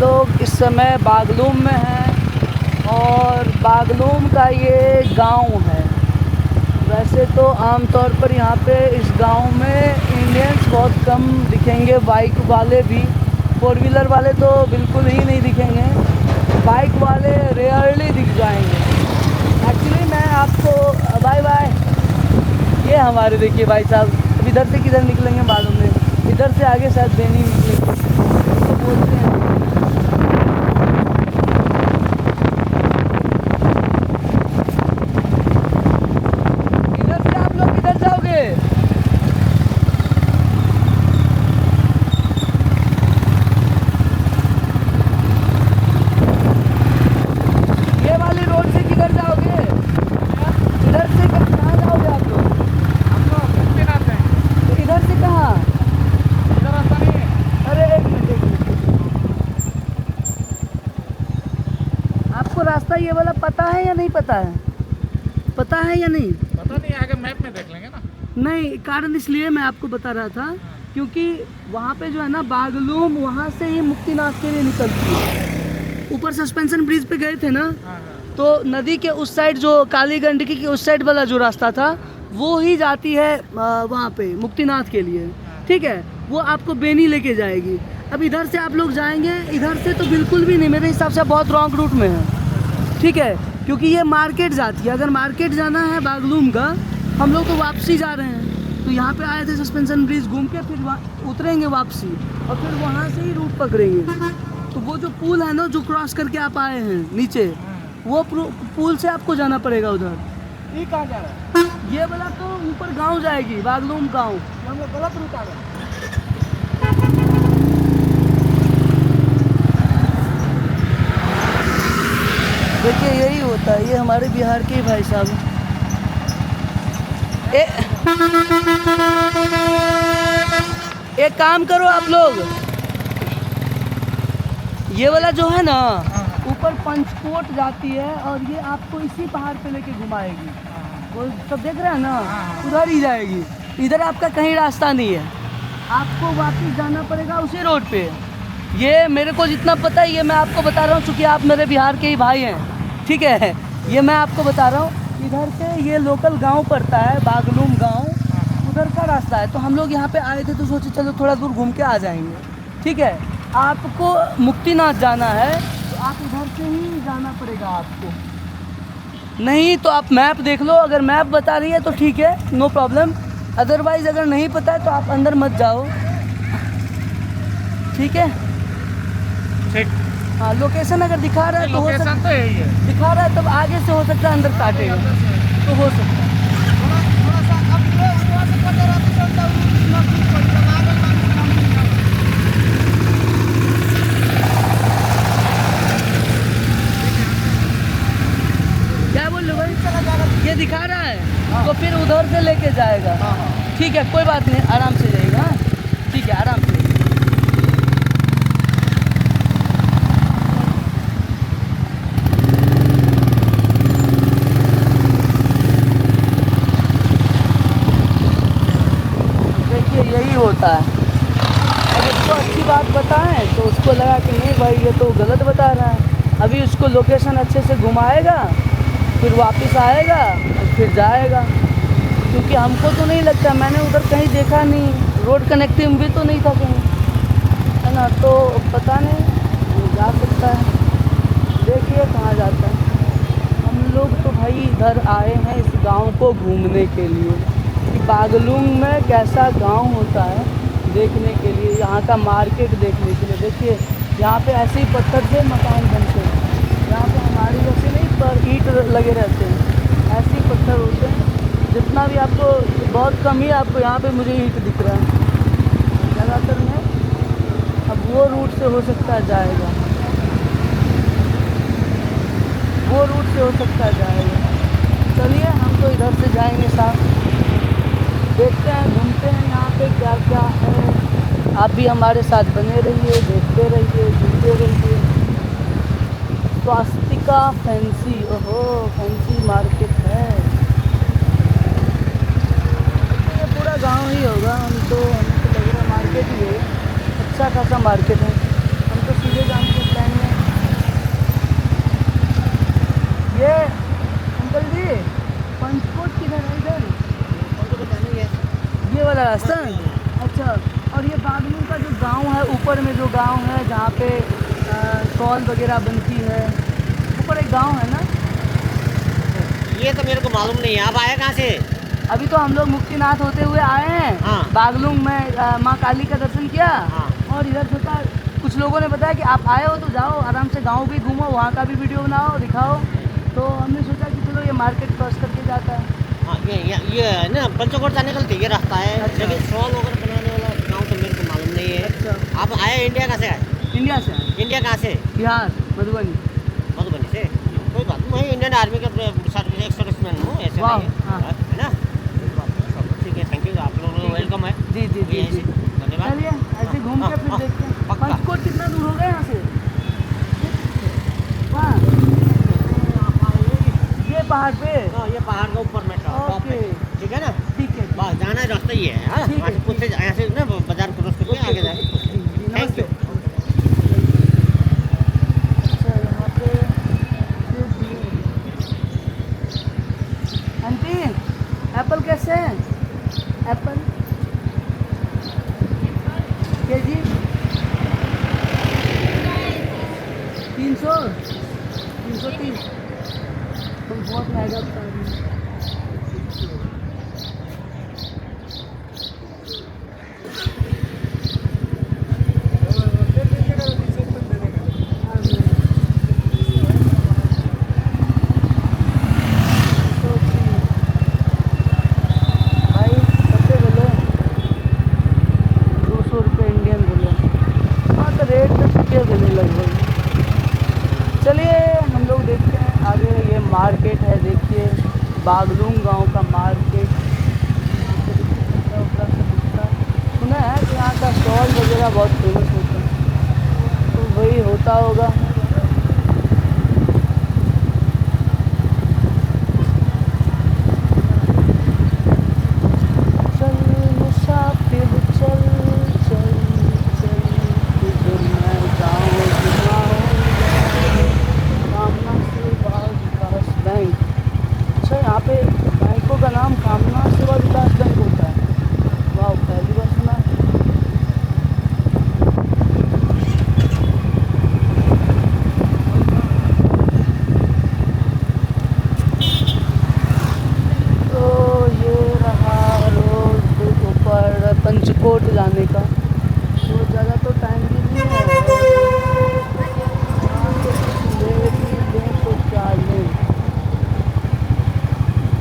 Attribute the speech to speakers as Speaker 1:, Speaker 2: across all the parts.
Speaker 1: लोग इस समय बागलूम में हैं और बागलूम का ये गांव है। वैसे तो आमतौर पर यहाँ पे इस गांव में इंडियंस बहुत कम दिखेंगे, बाइक वाले भी, फोर व्हीलर वाले तो बिल्कुल ही नहीं दिखेंगे, बाइक वाले रेयरली दिख जाएंगे। एक्चुअली मैं आपको बाय बाय, ये हमारे देखिए भाई साहब, अब इधर से किधर निकलेंगे मालूम नहीं, इधर से आगे शायद बेनी निकलेंगे तो बोलते हैं। इधर से आप लोग किधर जाओगे? ये वाली रोड से किधर जाओगे? इधर से कहाँ जाओगे आप लोग?
Speaker 2: हम लोग मुक्तिनाथ हैं।
Speaker 1: तो इधर से कहाँ?
Speaker 2: इधर रास्ता नहीं है।
Speaker 1: अरे एक मिनट। आपको रास्ता ये वाला पता है या नहीं पता है? पता है या नहीं?
Speaker 2: पता नहीं, आगे मैप में देख लेंगे ना।
Speaker 1: नहीं, कारण इसलिए मैं आपको बता रहा था क्योंकि वहाँ पे जो है ना बागलूम, वहाँ से ही मुक्तिनाथ के लिए निकलती है। ऊपर सस्पेंशन ब्रिज पे गए थे ना,
Speaker 2: हाँ।
Speaker 1: तो नदी के उस साइड जो काली गंडकी के उस साइड वाला जो रास्ता था वो ही जाती है वहाँ पे मुक्तिनाथ के लिए। ठीक है, वो आपको बेनी लेके जाएगी। अब इधर से आप लोग जाएंगे, इधर से तो बिल्कुल भी नहीं, मेरे हिसाब से बहुत रॉन्ग रूट में है। ठीक है, क्योंकि ये मार्केट जाती है। अगर मार्केट जाना है बागलूम का, हम लोग तो वापसी जा रहे हैं, तो यहाँ पे आए थे सस्पेंशन ब्रिज घूम के, फिर उतरेंगे वापसी और फिर वहाँ से ही रूट पकड़ेंगे। तो वो जो पुल है ना, जो क्रॉस करके आप आए हैं नीचे, वो पुल से आपको जाना पड़ेगा उधर।
Speaker 2: ये कहाँ जा रहा है?
Speaker 1: ये वाला तो ऊपर गांव जाएगी, बागलूम गांव।
Speaker 2: हम लोग गलत रूट आ गए।
Speaker 1: देखिए यही होता है, ये हमारे बिहार के ही भाई साहब हैं। एक काम करो आप लोग, ये वाला जो है ना ऊपर पंचकोट जाती है और ये आपको इसी पहाड़ पे लेके घुमाएगी। वो सब देख रहे हैं ना, उधर ही जाएगी। इधर आपका कहीं रास्ता नहीं है, आपको वापस जाना पड़ेगा उसी रोड पे। ये मेरे को जितना पता है ये मैं आपको बता रहा हूँ, चूँकि आप मेरे बिहार के ही भाई हैं। ठीक है, ये मैं आपको बता रहा हूँ। इधर से ये लोकल गांव पड़ता है, बागलूम गांव, उधर का रास्ता है। तो हम लोग यहाँ पे आए थे तो सोचे चलो थोड़ा दूर घूम के आ जाएंगे। ठीक है, आपको मुक्तिनाथ जाना है तो आप इधर से ही जाना पड़ेगा आपको, नहीं तो आप मैप देख लो। अगर मैप बता रही है तो ठीक है, नो प्रॉब्लम। अदरवाइज़ अगर नहीं पता है तो आप अंदर मत जाओ। ठीक है,
Speaker 2: ठीक।
Speaker 1: हाँ, लोकेशन अगर दिखा रहा है तो हो सकता
Speaker 2: लोकेशन तो यही है।
Speaker 1: दिखा रहा है, तब आगे से हो सकता है अंदर काटेगा, तो हो सकता है।
Speaker 2: थोड़ा सा अब वहाँ से कट रहा तो चलता हूँ,
Speaker 1: क्या बोल रहे भाई? ये दिखा रहा है तो फिर उधर से लेके जाएगा। ठीक है, कोई बात नहीं, आराम से जाएगा। हाँ? ठीक है, आराम से। देखिए यही होता है, अब उसको अच्छी बात बताएं तो उसको लगा कि नहीं भाई ये तो गलत बता रहा है। अभी उसको लोकेशन अच्छे से घुमाएगा, फिर वापस आएगा और फिर जाएगा। क्योंकि हमको तो नहीं लगता, मैंने उधर कहीं देखा नहीं, रोड कनेक्टिव भी तो नहीं था कहीं, है ना, तो पता नहीं जा सकता है। देखिए कहाँ जाता है। हम लोग तो भाई इधर आए हैं इस गांव को घूमने के लिए कि बागलूम में कैसा गांव होता है, देखने के लिए, यहाँ का मार्केट देखने के लिए। देखिए यहाँ पे ऐसे ही पत्थर से मकान बनते हैं, यहाँ पे हमारे जैसे नहीं पर ईंट लगे रहते हैं, ऐसे ही पत्थर होते हैं। जितना भी आपको, बहुत कम ही आपको यहाँ पे मुझे ईंट दिख रहा है, ज़्यादातर में। अब वो रूट से हो सकता है जाएगा, वो रूट से हो सकता है जाएगा। चलिए हम तो इधर से जाएंगे साथ, देखते हैं, घूमते हैं यहाँ पे क्या क्या है। आप भी हमारे साथ बने रहिए, देखते रहिए, घूमते रहिए। स्वास्तिका फैंसी, ओहो फैंसी मार्केट है। ये पूरा गांव ही होगा, हमें तो लग रहा है मार्केट ही है, अच्छा खासा मार्केट है। हम तो सीधे जाने के ये अंकल जी पंचकोट किधर है इधर? ये वाला रास्ता? अच्छा। और ये बागलू का जो गांव है, ऊपर में जो गांव है जहाँ पे शॉल वगैरह बनती है, ऊपर एक गांव है ना?
Speaker 3: ये तो मेरे को मालूम नहीं है। आप आए कहाँ से?
Speaker 1: अभी तो हम लोग मुक्तिनाथ होते हुए आए हैं।
Speaker 3: हाँ।
Speaker 1: बागलुंग में माँ काली का दर्शन किया।
Speaker 3: हाँ।
Speaker 1: और इधर सोचा, कुछ लोगों ने बताया कि आप आए हो तो जाओ आराम से गांव भी घूमो, वहाँ का भी वीडियो बनाओ, दिखाओ। तो हमने सोचा कि चलो ये मार्केट क्रॉस करके जाता है।
Speaker 3: हाँ, ये है ना पंचकोट जाने का ये रास्ता है।
Speaker 1: अच्छा।
Speaker 3: लेकिन शॉल वगैरह बनाने वाला गाँव तो मेरे को मालूम नहीं है।
Speaker 1: अच्छा।
Speaker 3: आप आए इंडिया कहाँ से आए?
Speaker 1: इंडिया से आए।
Speaker 3: इंडिया कहाँ से?
Speaker 1: बिहार, मधुबनी।
Speaker 3: मधुबनी से? कोई बात नहीं, मैं इंडियन आर्मी का सर्विसमैन हूँ, ऐसे
Speaker 1: वाह,
Speaker 3: नहीं है।
Speaker 1: हाँ।
Speaker 3: है ना? ठीक है, थैंक यू। आप लोगों को वेलकम है।
Speaker 1: जी जी जी जी।
Speaker 3: धन्यवाद।
Speaker 1: चलिए ऐसे घूम के फिर
Speaker 3: हाँ,
Speaker 1: देखते हैं।
Speaker 3: पक्का।
Speaker 1: पंचकोट कितना दूर होगा यहाँ से? वहाँ ये पहाड़ पे?
Speaker 3: हाँ, ये पहाड़ के ऊपर में टॉप पे।
Speaker 1: ओके।
Speaker 3: ठीक है ना?
Speaker 1: ठीक है।
Speaker 3: बस जाना है, रास्ता ही है। हाँ,
Speaker 1: ठीक है,
Speaker 3: वहाँ से
Speaker 1: ठीक
Speaker 3: पूछते यहाँ से ना बाजार क्रॉस करके आगे जाएंगे।
Speaker 1: जी जी,
Speaker 3: थैंक यू।
Speaker 1: नमस्ते। अच्छा यहाँ पे ये भी- आंटी एप्पल कैसे है? Apple KG 300 330। तुम बहुत महंगा बता रही हो। भाई कितने बोले? 200 रुपये इंडियन बोले। हाँ तो रेट तो ठीक है बोले लगभग। चलिए हम लोग देखते हैं आगे। ये मार्केट है, देखिए बागलुंग गांव का मार्केट। सुना है कि यहाँ का स्टॉल वगैरह बहुत फेमस होता है, तो वही होता होगा। चल मुसाफिर चल चल चल, किधर मैं जाऊँ कामना सेवा विकास बैंक। अच्छा, यहाँ पे बैंकों का नाम कामना सेवा विकास बैंक होता है। वाह, पहली बार सुना। तो ये रहा रोड ऊपर पंचकोट जाने का। तो ज़्यादा तो टाइम भी नहीं है, ले भी लें तो क्या लें।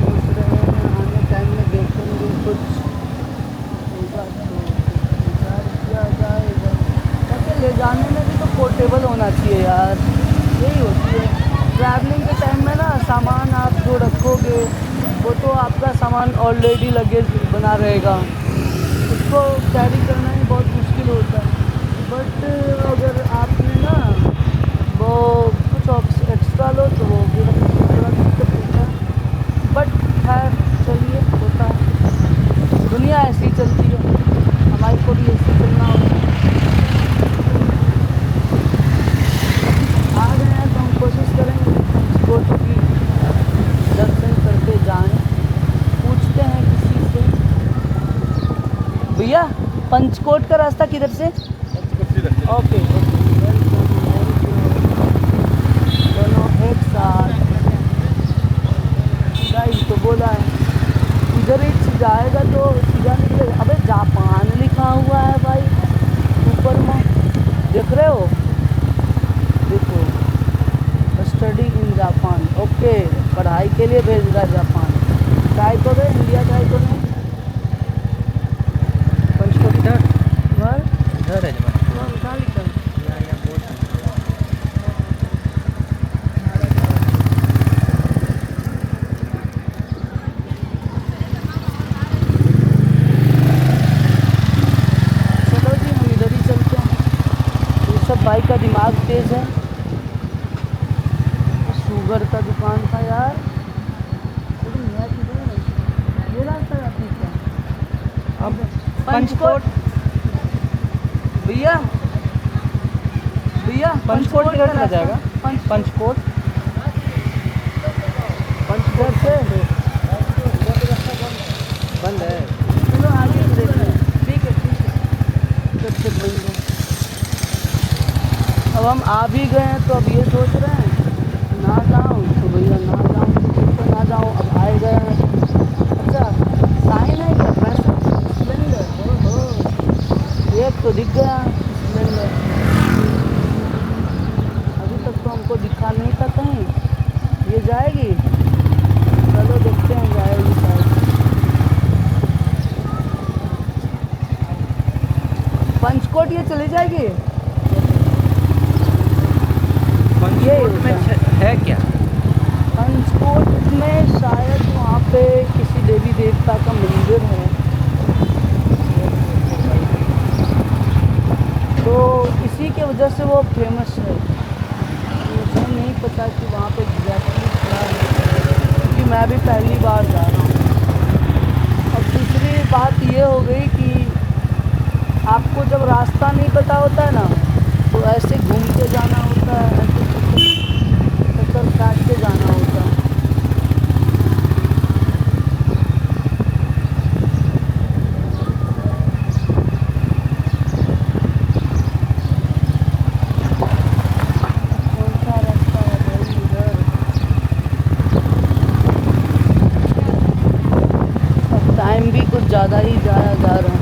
Speaker 1: सोच रहे हैं आने टाइम में देखेंगे कुछ होगा तो विचार किया जाएगा। वैसे ले जाने में भी तो पोर्टेबल होना चाहिए यार, यही होती है। ट्रैवलिंग के टाइम में ना सामान आप जो रखोगे वो तो आपका सामान ऑलरेडी लगेज बना रहेगा, उसको कैरी करना ही बहुत मुश्किल होता है। बट अगर आपने ना वो कुछ एक्स्ट्रा लो तो वो भी थोड़ा दिक्कत होता है। बट खैर चलिए, होता है, दुनिया ऐसी चलती है, हमारे को भी ऐसे चलना होता है। आ गए हैं तो हम कोशिश करेंगे पंचकोट की दर्शन करके जाएं। पूछते हैं किसी से, भैया पंचकोट का रास्ता किधर से? ओके ओके, दोनों एक साथ। गाइस तो बोला है इधर ही जाएगा तो सीधा निकलेगा। अबे जापान लिखा हुआ है भाई ऊपर में, देख रहे हो? देखो, स्टडी इन जापान। ओके, पढ़ाई के लिए भेज रहा है जापान। ट्राई करो, इंडिया ट्राई करो। पंचकोट इधर
Speaker 3: इधर है जमा।
Speaker 1: कहाँ लिखा है? चलो जी, हम इधर ही चलते हैं। ये सब भाई का दिमाग तेज है। शुगर का दुकान था यार, लेकिन नया किधर है? ये रास्ता जाती है क्या?
Speaker 3: अब
Speaker 1: पंचकोट भैया, भैया
Speaker 3: पंचकोट किधर चला
Speaker 1: का रास्ता-
Speaker 3: जाएगा?
Speaker 1: पंचकोट
Speaker 3: पंचकोट
Speaker 1: इधर से
Speaker 3: बंद है।
Speaker 1: चलो आगे से देखते हैं। ठीक है इधर से बंद है। अब हम आ भी गए हैं तो अब ये सोच रहे हैं ना जाऊँ तो भैया ना जाऊँ तो ना जाऊँ। अब आए गए हैं। अच्छा साइन है क्या? पैसा स्प्लेंडर हो एक तो दिख गया स्प्लेंडर। अभी तक तो हमको दिखा नहीं था कहीं। ये जाएगी? चलो देखते हैं जाएगी शायद। पंचकोट ये चली जाएगी?
Speaker 3: पंचकोट में है क्या?
Speaker 1: पंचकोट में शायद वहाँ पे किसी देवी देवता का मंदिर है, तो इसी के वजह से वो फेमस है। मुझे नहीं पता कि वहाँ पे एग्जैक्टली क्या है, क्योंकि मैं भी पहली बार जा रहा हूँ। अब दूसरी बात ये हो गई कि आपको जब रास्ता नहीं पता होता है ना तो ऐसे घूम के जाना होता है, ऐसे चक्कर काट के जाना होता है। कौन सा रास्ता है भाई इधर? अब टाइम भी कुछ ज़्यादा ही जाया जा रहा है।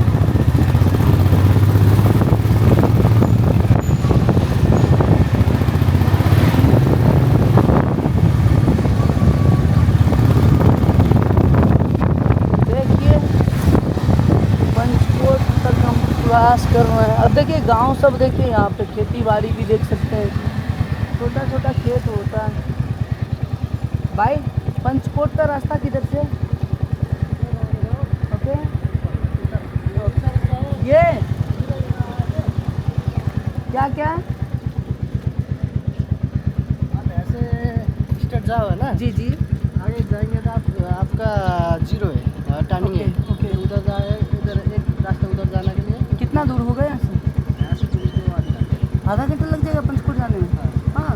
Speaker 1: देखिए पंचकोट तक हम प्रयास कर रहे हैं। अब देखिए गांव सब देखिए, यहाँ पे खेती बाड़ी भी देख सकते हैं, छोटा छोटा खेत होता है। भाई पंचकोट का रास्ता किधर से? ओके ये क्या क्या?
Speaker 3: आप ऐसे स्टेट जाओ है ना,
Speaker 1: जी जी
Speaker 3: आगे जाएंगे तो आपका जीरो है, टर्निंग है।
Speaker 1: ओके।
Speaker 3: उधर जाए, उधर एक रास्ता उधर जाने के लिए
Speaker 1: कितना दूर हो गया यहाँ से?
Speaker 3: यहाँ से 24 किलोमीटर।
Speaker 1: आधा घंटा लग जाएगा पंचकोट जाने में? हाँ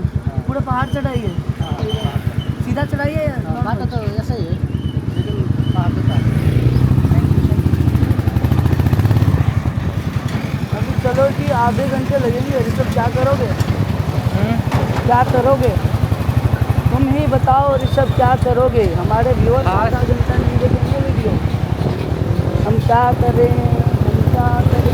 Speaker 1: पूरा पहाड़ चढ़ाई है? सीधा चढ़ाई है या
Speaker 3: बात तो ऐसा ही है, लेकिन पहाड़ पे था।
Speaker 1: अभी चलो जी आधे घंटे लगेंगे। ऋषभ क्या करोगे? क्या करोगे तुम ही बताओ ऋषभ, क्या करोगे? हमारे व्यूअर्स आधा घंटा नहीं देखेंगे वीडियो। हम क्या करें, हम क्या करें?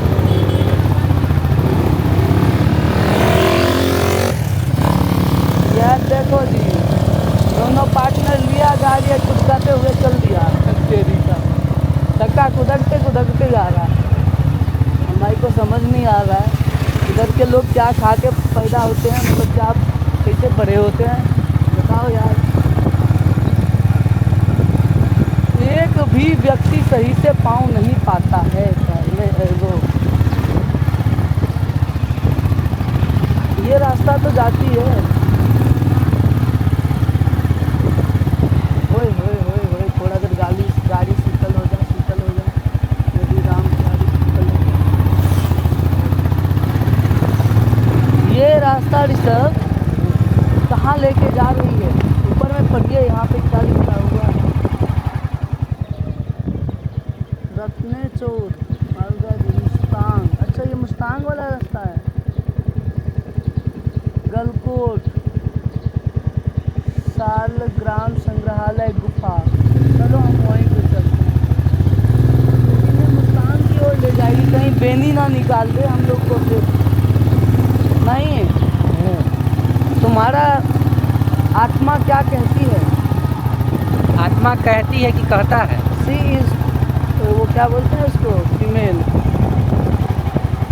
Speaker 1: यार देखो जी, दोनों पार्टनर लिया गाड़ी कुदकाते हुए चल दिया। तेरी का धक्का कुदकते जा रहा है। हमारे को समझ नहीं आ रहा है इधर के लोग क्या खा के पैदा होते हैं, मतलब क्या कैसे बड़े होते हैं, बताओ यार। एक भी व्यक्ति सही से पाँव नहीं पाता है में वो। ये रास्ता तो जाती है। होए होए होए होए, थोड़ा देर गाड़ी शीतल हो जाए, यदि राम की गाड़ी शीतल हो जाए। ये रास्ता ऋषभ कहाँ लेके जा रही है? ऊपर में पढ़िए यहाँ पे क्या लिखा हुआ है? रत्नेचौर मालगाड़ी मुस्तांग। अच्छा ये मुस्तांग वाला रास्ता है। गलकोट सालग्राम संग्रहालय गुफा। चलो हम वहीं पे चलते हैं। लेकिन ये मुस्तांग की ओर ले जाएगी, कहीं बेनी ना निकाल दे हम लोग को फिर। नहीं तुम्हारा आत्मा क्या कहती है?
Speaker 3: आत्मा कहती है कि कहता है।
Speaker 1: सी इज, वो क्या बोलते हैं उसको, फीमेल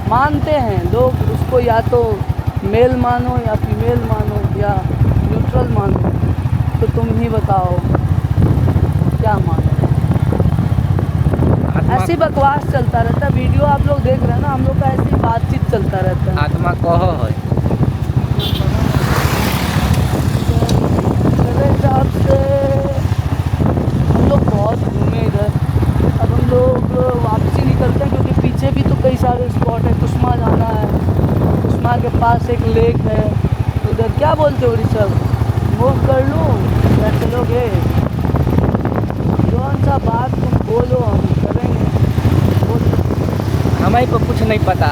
Speaker 1: मानते हैं लोग उसको, या तो मेल मानो या फीमेल मानो या न्यूट्रल मानो। तो तुम ही बताओ क्या मानो। ऐसी बकवास चलता रहता है। वीडियो आप लोग देख रहे हैं ना, हम लोग का ऐसी बातचीत चलता रहता है।
Speaker 3: आत्मा कहो है।
Speaker 1: मेरे हिसाब से हम लोग बहुत घूमे इधर। अब हम लोग वापसी निकलते हैं, क्योंकि पीछे भी तो कई सारे स्पॉट है। कुसमा जाना है, कुसमा के पास एक लेक है उधर। क्या बोलते हो ऋषभ, मूव कर लूँ? इधर चलोगे, कौन सा बात तुम बोलो हम करेंगे, बोलो।
Speaker 4: हमें को कुछ नहीं पता।